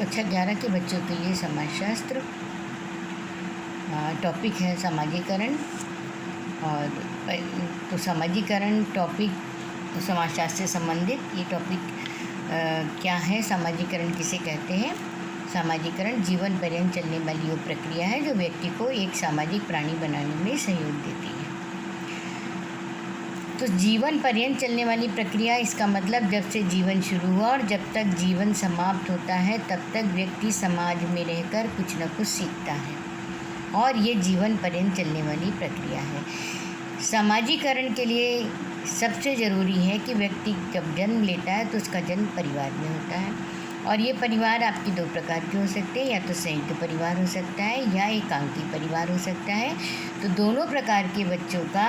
कक्षा 11 के बच्चों के लिए समाजशास्त्र टॉपिक है सामाजिकरण। और तो सामाजिकरण टॉपिक समाजशास्त्र से संबंधित ये टॉपिक क्या है, सामाजिकरण किसे कहते हैं। सामाजिकरण जीवन पर्यंत चलने वाली वो प्रक्रिया है जो व्यक्ति को एक सामाजिक प्राणी बनाने में सहयोग देती है। तो जीवन पर्यंत चलने वाली प्रक्रिया, इसका मतलब जब से जीवन शुरू हुआ और जब तक जीवन समाप्त होता है तब तक व्यक्ति समाज में रहकर कुछ न कुछ सीखता है, और ये जीवन पर्यंत चलने वाली प्रक्रिया है। सामाजिकरण के लिए सबसे ज़रूरी है कि व्यक्ति जब जन्म लेता है तो उसका जन्म परिवार में होता है, और ये परिवार आपकी दो प्रकार के हो सकते हैं, या तो संयुक्त परिवार हो सकता है या एकांकी परिवार हो सकता है। तो दोनों प्रकार के बच्चों का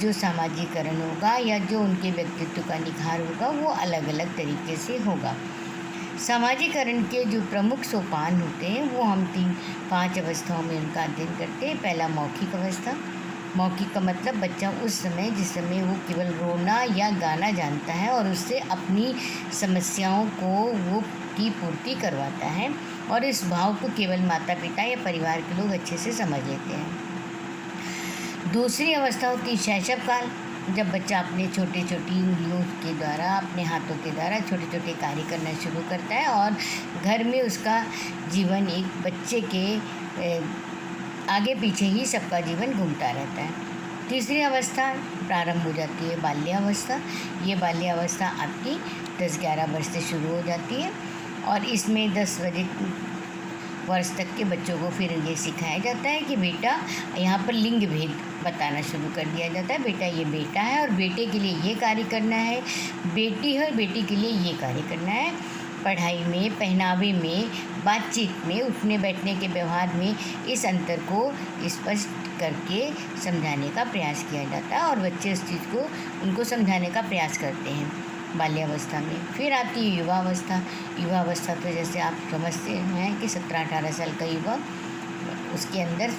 जो सामाजिकरण होगा या जो उनके व्यक्तित्व का निखार होगा वो अलग अलग तरीके से होगा। सामाजिकरण के जो प्रमुख सोपान होते हैं वो हम 5 अवस्थाओं में उनका अध्ययन करते हैं। पहला मौखिक अवस्था। मौखिक का मतलब बच्चा उस समय जिस समय वो केवल रोना या गाना जानता है और उससे अपनी समस्याओं को वो की पूर्ति करवाता है, और इस भाव को केवल माता पिता या परिवार के लोग अच्छे से समझ लेते हैं। दूसरी अवस्था होती है शैशव काल, जब बच्चा अपने छोटी छोटी उंगलियों के द्वारा, अपने हाथों के द्वारा छोटे छोटे कार्य करना शुरू करता है, और घर में उसका जीवन एक बच्चे के आगे पीछे ही सबका जीवन घूमता रहता है। तीसरी अवस्था प्रारंभ हो जाती है बाल्यावस्था। ये बाल्यावस्था आपकी 10-11 वर्ष से शुरू हो जाती है, और इसमें 10 वर्ष तक के बच्चों को फिर ये सिखाया जाता है कि बेटा, यहाँ पर लिंग भेद बताना शुरू कर दिया जाता है। बेटा ये बेटा है और बेटे के लिए ये कार्य करना है, बेटी है और बेटी के लिए ये कार्य करना है। पढ़ाई में, पहनावे में, बातचीत में, उठने बैठने के व्यवहार में इस अंतर को स्पष्ट करके समझाने का प्रयास किया जाता है, और बच्चे उस चीज़ को उनको समझाने का प्रयास करते हैं बाल्यावस्था में। फिर आती है युवावस्था। युवावस्था तो जैसे आप समझते हैं कि 17-18 साल का युवा, उसके अंदर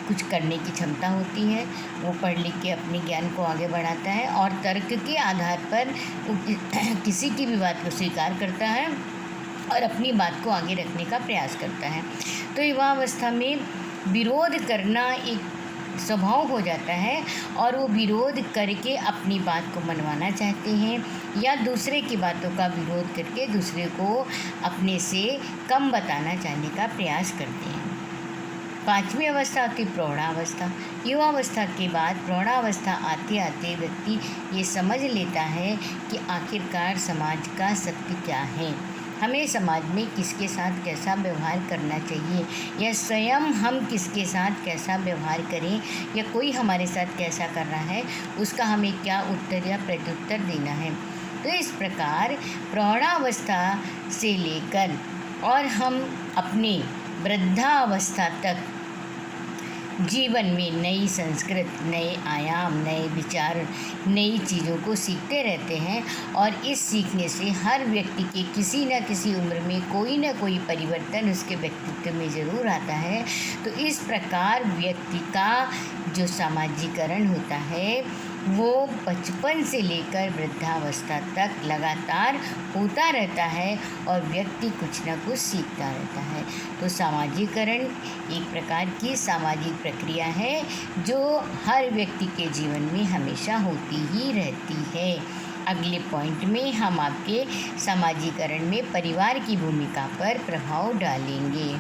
कुछ करने की क्षमता होती है, वो पढ़ लिख के अपने ज्ञान को आगे बढ़ाता है और तर्क के आधार पर किसी की भी बात को स्वीकार करता है और अपनी बात को आगे रखने का प्रयास करता है। तो युवावस्था में विरोध करना एक स्वभाव हो जाता है, और वो विरोध करके अपनी बात को मनवाना चाहते हैं या दूसरे की बातों का विरोध करके दूसरे को अपने से कम बताना चाहने का प्रयास करते हैं। 5वीं अवस्था होती प्रौढ़ावस्था। युवावस्था के बाद प्रौढ़ावस्था आते आते व्यक्ति ये समझ लेता है कि आखिरकार समाज का सत्य क्या है, हमें समाज में किसके साथ कैसा व्यवहार करना चाहिए, या स्वयं हम किसके साथ कैसा व्यवहार करें, या कोई हमारे साथ कैसा कर रहा है उसका हमें क्या उत्तर या प्रत्युत्तर देना है। तो इस प्रकार प्रौढ़ावस्था से लेकर और हम अपने वृद्धावस्था तक जीवन में नई संस्कृत, नए आयाम, नए विचार, नई चीज़ों को सीखते रहते हैं, और इस सीखने से हर व्यक्ति के किसी न किसी उम्र में कोई न कोई परिवर्तन उसके व्यक्तित्व में ज़रूर आता है। तो इस प्रकार व्यक्ति का जो सामाजिकरण होता है वो बचपन से लेकर वृद्धावस्था तक लगातार होता रहता है, और व्यक्ति कुछ न कुछ सीखता रहता है। तो सामाजिकरण एक प्रकार की सामाजिक प्रक्रिया है जो हर व्यक्ति के जीवन में हमेशा होती ही रहती है। अगले पॉइंट में हम आपके सामाजिकरण में परिवार की भूमिका पर प्रभाव डालेंगे।